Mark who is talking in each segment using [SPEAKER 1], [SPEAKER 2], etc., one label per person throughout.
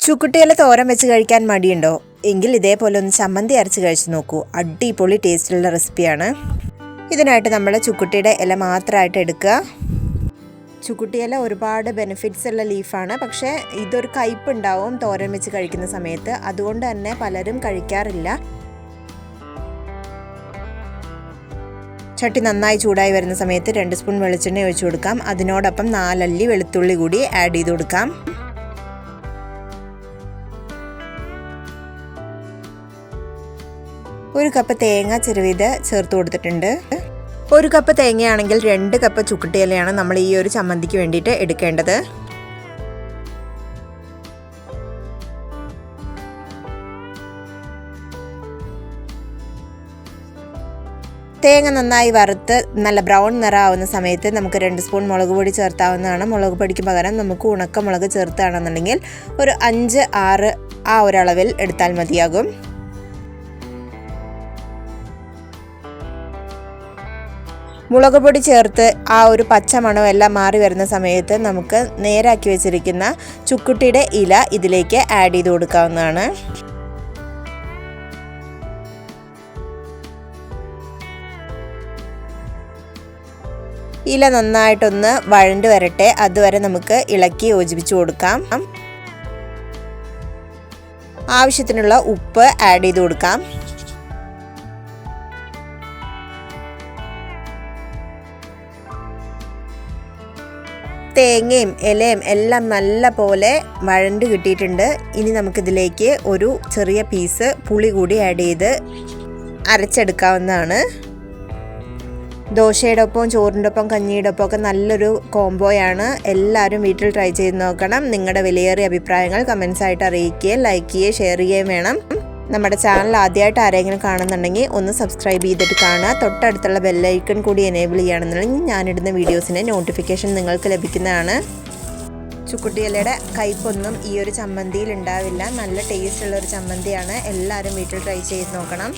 [SPEAKER 1] ചുക്കുട്ടിയില തോരൻ വെച്ച് കഴിക്കാൻ മടിയുണ്ടോ? എങ്കിൽ ഇതേപോലെ ഒന്ന് ചമ്മന്തി അരച്ച് കഴിച്ച് നോക്കൂ. അടിപൊളി ടേസ്റ്റുള്ള റെസിപ്പിയാണ്. ഇതിനായിട്ട് നമ്മൾ ചുക്കുട്ടിയുടെ ഇല മാത്രമായിട്ട് എടുക്കുക. ചുക്കുട്ടിയില ഒരുപാട് ബെനിഫിറ്റ്സ് ഉള്ള ലീഫാണ്. പക്ഷേ ഇതൊരു കയ്പുണ്ടാവും തോരൻ വെച്ച് കഴിക്കുന്ന സമയത്ത്. അതുകൊണ്ട് തന്നെ പലരും കഴിക്കാറില്ല. ചട്ടി നന്നായി ചൂടായി വരുന്ന സമയത്ത് 2 സ്പൂൺ വെളിച്ചെണ്ണ ഒഴിച്ചു കൊടുക്കാം. അതിനോടൊപ്പം 4 അല്ലി വെളുത്തുള്ളി കൂടി ആഡ് ചെയ്ത് കൊടുക്കാം. 1 കപ്പ് തേങ്ങ ചിരവിയത് ചേർത്ത് കൊടുത്തിട്ടുണ്ട്. 1 കപ്പ് തേങ്ങയാണെങ്കിൽ 2 കപ്പ് ചുക്കുട്ടിയിലയാണ് നമ്മൾ ഈ ഒരു ചമ്മന്തിക്ക് വേണ്ടിയിട്ട് എടുക്കേണ്ടത്. തേങ്ങ നന്നായി വറുത്ത് നല്ല ബ്രൗൺ നിറമാവുന്ന സമയത്ത് നമുക്ക് 2 സ്പൂൺ മുളക് പൊടി ചേർത്താവുന്നതാണ്. മുളക് പൊടിക്ക് പകരം നമുക്ക് ഉണക്കമുളക് ചേർത്താണെന്നുണ്ടെങ്കിൽ ഒരു 5-6 ആ ഒരളവിൽ എടുത്താൽ മതിയാകും. മുളക് പൊടി ചേർത്ത് ആ ഒരു പച്ച മണം എല്ലാം മാറി വരുന്ന സമയത്ത് നമുക്ക് നേരാക്കി വെച്ചിരിക്കുന്ന ചുക്കുട്ടിയുടെ ഇല ഇതിലേക്ക് ആഡ് ചെയ്ത് കൊടുക്കാവുന്നതാണ്. ഇല നന്നായിട്ടൊന്ന് വഴണ്ട് വരട്ടെ. അതുവരെ നമുക്ക് ഇളക്കി യോജിപ്പിച്ചു കൊടുക്കാം. ആവശ്യത്തിനുള്ള ഉപ്പ് ആഡ് ചെയ്ത് കൊടുക്കാം. തേങ്ങയും ഇലയും എല്ലാം നല്ല പോലെ വഴണ്ട് കിട്ടിയിട്ടുണ്ട്. ഇനി നമുക്കിതിലേക്ക് ഒരു ചെറിയ പീസ് പുളി കൂടി ആഡ് ചെയ്ത് അരച്ചെടുക്കാവുന്നതാണ്. ദോശയുടെ ഒപ്പം ചോറിൻ്റെ ഒപ്പം കഞ്ഞിയുടെ ഒപ്പം ഒക്കെ നല്ലൊരു കോംബോയാണ്. എല്ലാവരും വീട്ടിൽ ട്രൈ ചെയ്ത് നോക്കണം. നിങ്ങളുടെ വിലയേറിയ അഭിപ്രായങ്ങൾ കമൻസ് ആയിട്ട് അറിയിക്കുകയും ലൈക്ക് ചെയ്യുകയും ഷെയർ ചെയ്യുകയും വേണം. നമ്മുടെ ചാനൽ ആദ്യമായിട്ട് ആരെങ്കിലും കാണുന്നുണ്ടെങ്കിൽ ഒന്ന് സബ്സ്ക്രൈബ് ചെയ്തിട്ട് കാണുക. തൊട്ടടുത്തുള്ള ബെല്ലൈക്കൺ കൂടി എനേബിൾ ചെയ്യുകയാണെന്നുണ്ടെങ്കിൽ ഞാനിടുന്ന വീഡിയോസിൻ്റെ നോട്ടിഫിക്കേഷൻ നിങ്ങൾക്ക് ലഭിക്കുന്നതാണ്. ചുക്കുട്ടിയിലയുടെ കയ്പൊന്നും ഈ ഒരു ചമ്മന്തിയിൽ ഉണ്ടാവില്ല. നല്ല ടേസ്റ്റുള്ളൊരു ചമ്മന്തിയാണ്. എല്ലാവരും വീട്ടിൽ ട്രൈ ചെയ്ത് നോക്കണം.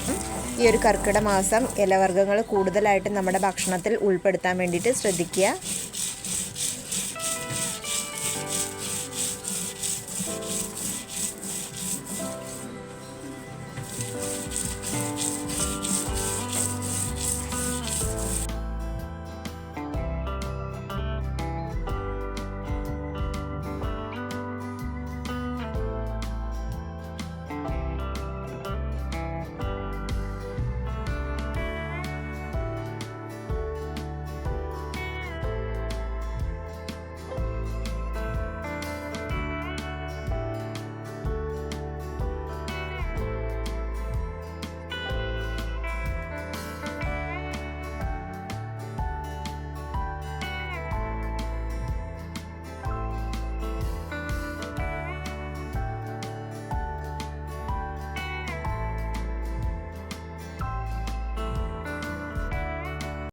[SPEAKER 1] ഈ ഒരു കർക്കിടക മാസം ഇലവർഗ്ഗങ്ങൾ കൂടുതലായിട്ട് നമ്മുടെ ഭക്ഷണത്തിൽ ഉൾപ്പെടുത്താൻ വേണ്ടിയിട്ട് ശ്രദ്ധിക്കുക.